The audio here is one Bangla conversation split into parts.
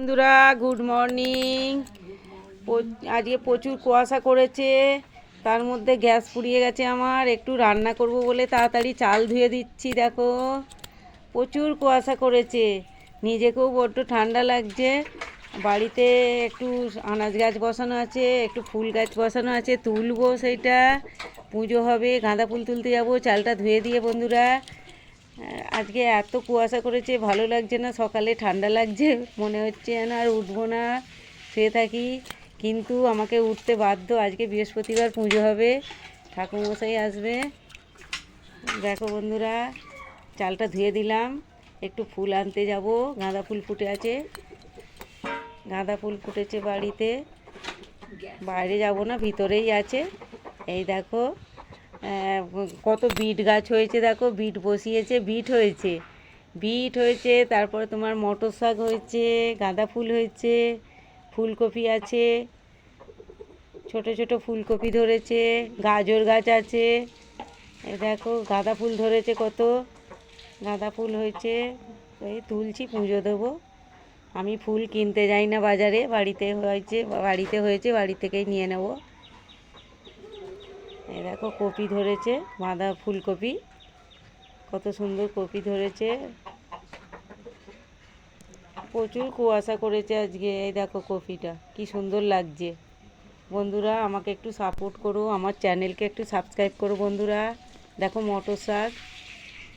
বন্ধুরা গুড মর্নিং। আজকে প্রচুর কুয়াশা করেছে, তার মধ্যে গ্যাস পুড়িয়ে গেছে আমার। একটু রান্না করব বলে তাড়াতাড়ি চাল ধুয়ে দিচ্ছি। দেখো প্রচুর কুয়াশা করেছে, নিজেকেও বড্ড ঠান্ডা লাগছে। বাড়িতে একটু আনাজ গাছ বসানো আছে, একটু ফুল গাছ বসানো আছে, তুলবো। সেইটা পুজো হবে, গাঁদা ফুল তুলতে যাবো। চালটা ধুয়ে দিয়ে বন্ধুরা, আজকে এত কুয়াশা করেছে, ভালো লাগছে না। সকালে ঠান্ডা লাগছে, মনে হচ্ছে যেন আর উঠবো না, শুয়ে থাকি। কিন্তু আমাকে উঠতে বাধ্য। আজকে বৃহস্পতিবার, পুজো হবে, ঠাকুরমশাই আসবে। দেখো বন্ধুরা, চালটা ধুয়ে দিলাম, একটু ফুল আনতে যাব। গাঁদা ফুল ফুটে আছে, গাঁদা ফুল ফুটেছে বাড়িতে। বাইরে যাব না, ভিতরেই আছে। এই দেখো কত বিট গাছ হয়েছে, দেখো বিট বসিয়েছে, বিট হয়েছে। তারপরে তোমার মটর শাক হয়েছে, গাঁদা ফুল হয়েছে, ফুলকপি আছে, ছোট ছোট ফুলকপি ধরেছে, গাজর গাছ আছে। এই দেখো গাঁদা ফুল ধরেছে, কত গাঁদা ফুল হয়েছে। এই তুলছি, পুজো দেবো। আমি ফুল কিনতে যাই না বাজারে, বাড়িতে হয়েছে, বাড়ি থেকেই নিয়ে নেব। এই দেখো কপি ধরেছে, বাঁধা ফুলকপি, কত সুন্দর কপি ধরেছে। প্রচুর কুয়াশা করেছে আজকে। এই দেখো কপিটা কি সুন্দর লাগছে। বন্ধুরা আমাকে একটু সাপোর্ট করো, আমার চ্যানেলকে একটু সাবস্ক্রাইব করো বন্ধুরা। দেখো মটর শাক,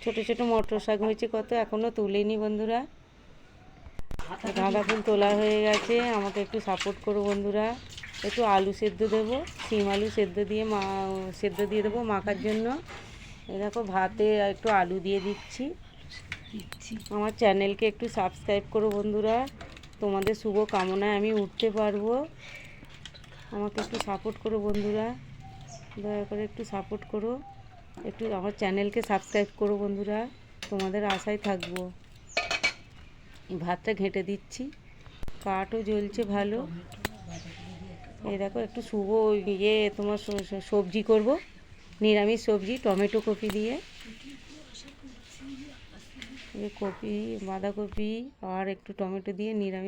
ছোট ছোট মটর শাক হয়েছে কত, এখনও তুলিনি বন্ধুরা। গাঁদা ফুল তোলা হয়ে গেছে, আমাকে একটু সাপোর্ট করো বন্ধুরা। একটু আলু সেদ্ধ দেবো, সিম আলু সেদ্ধ দিয়ে দেবো মাখার জন্য। এই দেখো ভাতে একটু আলু দিয়ে দিচ্ছি। আমার চ্যানেলকে একটু সাবস্ক্রাইব করো বন্ধুরা, তোমাদের শুভ কামনায় আমি উঠতে পারবো। আমাকে একটু সাপোর্ট করো বন্ধুরা, দয়া করে একটু সাপোর্ট করো। একটু আমার চ্যানেলকে সাবস্ক্রাইব করো বন্ধুরা, তোমাদের আশায় থাকবো। ভাতটা ঘেঁটে দিচ্ছি, কাঠও জ্বলছে ভালো। এই দেখো একটু শুভ তোমার সবজি করব, নিরামিষ সবজি, টমেটো কপি দিয়ে। কপি, বাঁধাকপি আর একটু টমেটো দিয়ে নিরামিষ